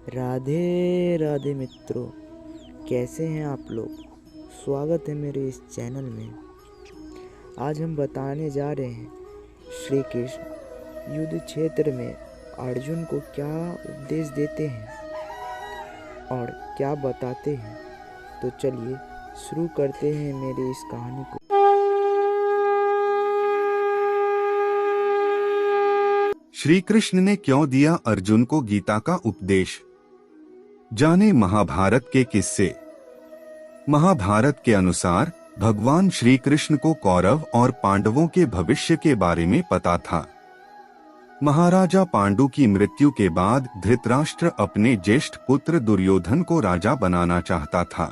राधे राधे मित्रों, कैसे हैं आप लोग। स्वागत है मेरे इस चैनल में। आज हम बताने जा रहे हैं श्री कृष्ण युद्ध क्षेत्र में अर्जुन को क्या उपदेश देते हैं और क्या बताते हैं। तो चलिए शुरू करते हैं मेरी इस कहानी को। श्री कृष्ण ने क्यों दिया अर्जुन को गीता का उपदेश। जाने महाभारत के किस्से। महाभारत के अनुसार भगवान श्री कृष्ण को कौरव और पांडवों के भविष्य के बारे में पता था। महाराजा पांडु की मृत्यु के बाद धृतराष्ट्र अपने ज्येष्ठ पुत्र दुर्योधन को राजा बनाना चाहता था।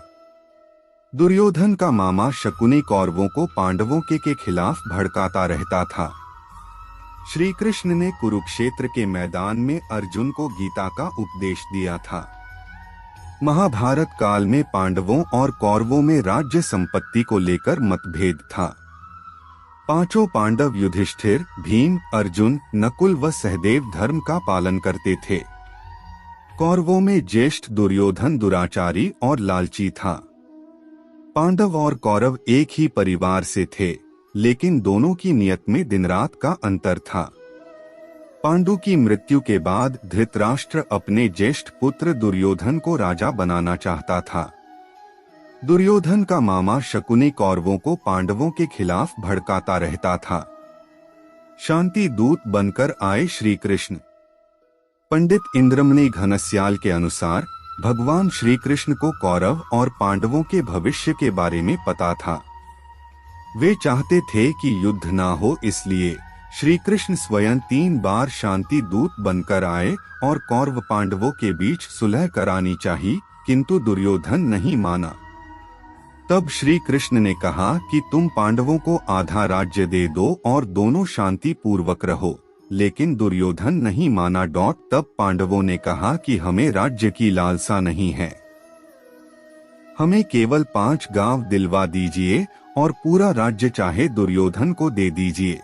दुर्योधन का मामा शकुनी कौरवों को पांडवों के खिलाफ भड़काता रहता था। श्री कृष्ण ने कुरुक्षेत्र के मैदान में अर्जुन को गीता का उपदेश दिया था। महाभारत काल में पांडवों और कौरवों में राज्य संपत्ति को लेकर मतभेद था। पांचों पांडव युधिष्ठिर, भीम, अर्जुन, नकुल व सहदेव धर्म का पालन करते थे। कौरवों में ज्येष्ठ दुर्योधन दुराचारी और लालची था। पांडव और कौरव एक ही परिवार से थे, लेकिन दोनों की नियत में दिन रात का अंतर था। पांडु की मृत्यु के बाद धृतराष्ट्र अपने ज्येष्ठ पुत्र दुर्योधन को राजा बनाना चाहता था। दुर्योधन का मामा शकुनी कौरवों को पांडवों के खिलाफ भड़काता रहता था। शांति दूत बनकर आए श्री कृष्ण। पंडित इंद्रमणि घनश्याल के अनुसार भगवान श्री कृष्ण को कौरव और पांडवों के भविष्य के बारे में पता था। वे चाहते थे कि युद्ध ना हो, इसलिए श्री कृष्ण स्वयं 3 बार शांति दूत बनकर आए और कौरव पांडवों के बीच सुलह करानी चाहिए, किंतु दुर्योधन नहीं माना। तब श्री कृष्ण ने कहा कि तुम पांडवों को आधा राज्य दे दो और दोनों शांति पूर्वक रहो, लेकिन दुर्योधन नहीं माना। तब पांडवों ने कहा कि हमें राज्य की लालसा नहीं है, हमें केवल 5 गांव दिलवा दीजिए और पूरा राज्य चाहे दुर्योधन को दे दीजिए।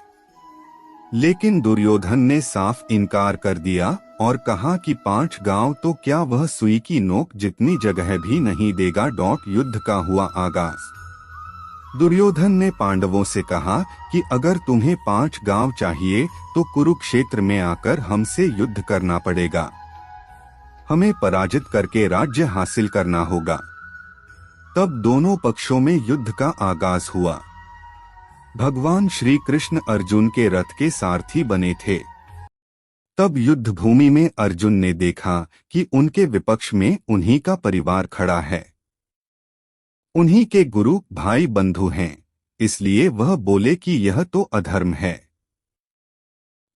लेकिन दुर्योधन ने साफ इनकार कर दिया और कहा कि 5 गांव तो क्या, वह सुई की नोक जितनी जगह भी नहीं देगा। युद्ध का हुआ आगाज। दुर्योधन ने पांडवों से कहा कि अगर तुम्हें 5 गांव चाहिए तो कुरुक्षेत्र में आकर हमसे युद्ध करना पड़ेगा, हमें पराजित करके राज्य हासिल करना होगा। तब दोनों पक्षों में युद्ध का आगाज हुआ। भगवान श्री कृष्ण अर्जुन के रथ के सारथी बने थे। तब युद्ध भूमि में अर्जुन ने देखा कि उनके विपक्ष में उन्हीं का परिवार खड़ा है, उन्हीं के गुरु भाई बंधु हैं, इसलिए वह बोले कि यह तो अधर्म है।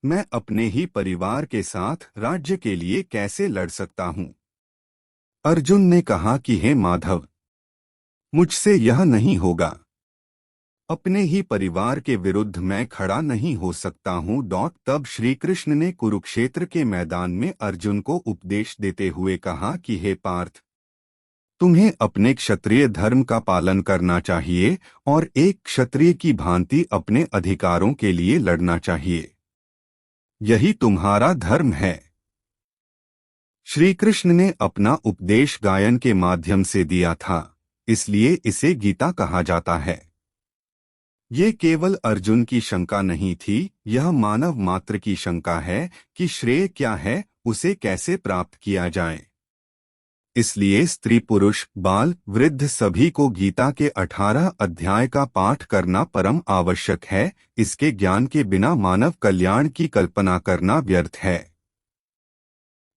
मैं अपने ही परिवार के साथ राज्य के लिए कैसे लड़ सकता हूं। अर्जुन ने कहा कि हे माधव, मुझसे यह नहीं होगा, अपने ही परिवार के विरुद्ध मैं खड़ा नहीं हो सकता हूँ। तब श्री कृष्ण ने कुरुक्षेत्र के मैदान में अर्जुन को उपदेश देते हुए कहा कि हे पार्थ, तुम्हें अपने क्षत्रिय धर्म का पालन करना चाहिए और एक क्षत्रिय की भांति अपने अधिकारों के लिए लड़ना चाहिए, यही तुम्हारा धर्म है। श्री कृष्ण ने अपना उपदेश गायन के माध्यम से दिया था, इसलिए इसे गीता कहा जाता है। ये केवल अर्जुन की शंका नहीं थी, यह मानव मात्र की शंका है कि श्रेय क्या है, उसे कैसे प्राप्त किया जाए। इसलिए स्त्री, पुरुष, बाल, वृद्ध सभी को गीता के 18 अध्याय का पाठ करना परम आवश्यक है। इसके ज्ञान के बिना मानव कल्याण की कल्पना करना व्यर्थ है।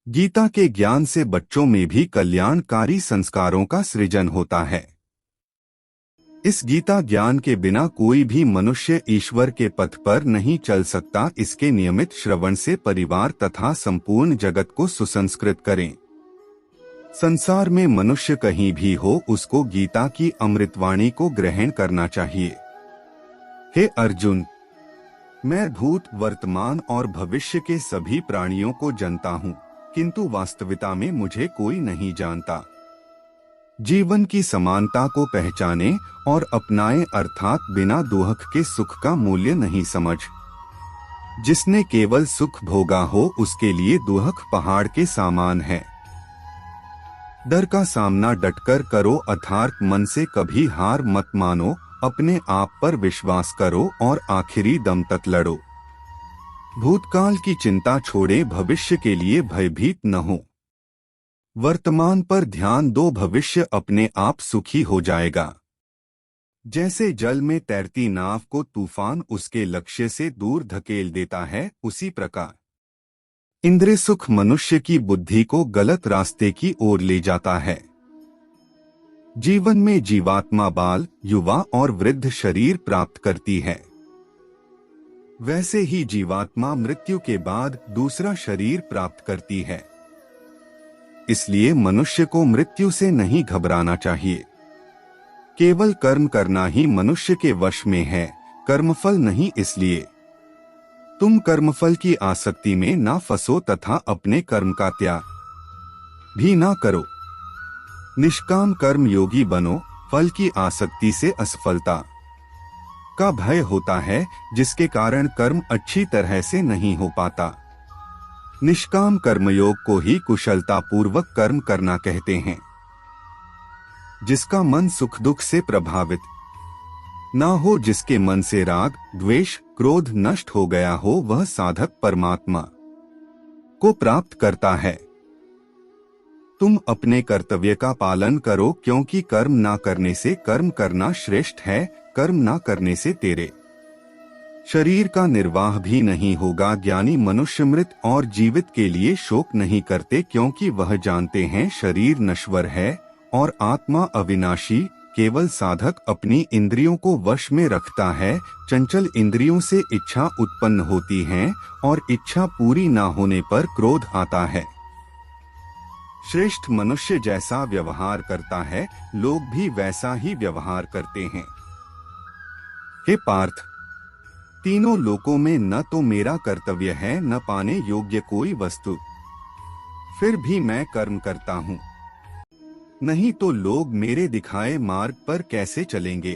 गीता के ज्ञान से बच्चों में भी कल्याणकारी संस्कारों का सृजन होता है। इस गीता ज्ञान के बिना कोई भी मनुष्य ईश्वर के पथ पर नहीं चल सकता। इसके नियमित श्रवण से परिवार तथा संपूर्ण जगत को सुसंस्कृत करें। संसार में मनुष्य कहीं भी हो, उसको गीता की अमृतवाणी को ग्रहण करना चाहिए। हे अर्जुन, मैं भूत, वर्तमान और भविष्य के सभी प्राणियों को जानता हूँ, किंतु वास्तविकता में मुझे कोई नहीं जानता। जीवन की समानता को पहचाने और अपनाएं, अर्थात बिना दुख के सुख का मूल्य नहीं समझ। जिसने केवल सुख भोगा हो, उसके लिए दुख पहाड़ के समान है। डर का सामना डटकर करो अर्थात मन से कभी हार मत मानो, अपने आप पर विश्वास करो और आखिरी दम तक लड़ो। भूतकाल की चिंता छोड़े, भविष्य के लिए भयभीत न हो। वर्तमान पर ध्यान दो, भविष्य अपने आप सुखी हो जाएगा। जैसे जल में तैरती नाव को तूफान उसके लक्ष्य से दूर धकेल देता है, उसी प्रकार इंद्रिय सुख मनुष्य की बुद्धि को गलत रास्ते की ओर ले जाता है। जीवन में जीवात्मा बाल, युवा और वृद्ध शरीर प्राप्त करती है। वैसे ही जीवात्मा मृत्यु के बाद दूसरा शरीर प्राप्त करती है। इसलिए मनुष्य को मृत्यु से नहीं घबराना चाहिए। केवल कर्म करना ही मनुष्य के वश में है, कर्मफल नहीं। इसलिए तुम कर्मफल की आसक्ति में ना फंसो तथा अपने कर्म का त्याग भी ना करो। निष्काम कर्म योगी बनो। फल की आसक्ति से असफलता का भय होता है, जिसके कारण कर्म अच्छी तरह से नहीं हो पाता। निष्काम कर्मयोग को ही कुशलता पूर्वक कर्म करना कहते हैं। जिसका मन सुख दुख से प्रभावित ना हो, जिसके मन से राग द्वेष क्रोध नष्ट हो गया हो, वह साधक परमात्मा को प्राप्त करता है। तुम अपने कर्तव्य का पालन करो, क्योंकि कर्म ना करने से कर्म करना श्रेष्ठ है। कर्म ना करने से तेरे शरीर का निर्वाह भी नहीं होगा। ज्ञानी मनुष्य मृत और जीवित के लिए शोक नहीं करते, क्योंकि वह जानते हैं शरीर नश्वर है और आत्मा अविनाशी। केवल साधक अपनी इंद्रियों को वश में रखता है। चंचल इंद्रियों से इच्छा उत्पन्न होती है और इच्छा पूरी ना होने पर क्रोध आता है। श्रेष्ठ मनुष्य जैसा व्यवहार करता है, लोग भी वैसा ही व्यवहार करते हैं। हे पार्थ, तीनों लोकों में न तो मेरा कर्तव्य है न पाने योग्य कोई वस्तु, फिर भी मैं कर्म करता हूँ। नहीं तो लोग मेरे दिखाए मार्ग पर कैसे चलेंगे।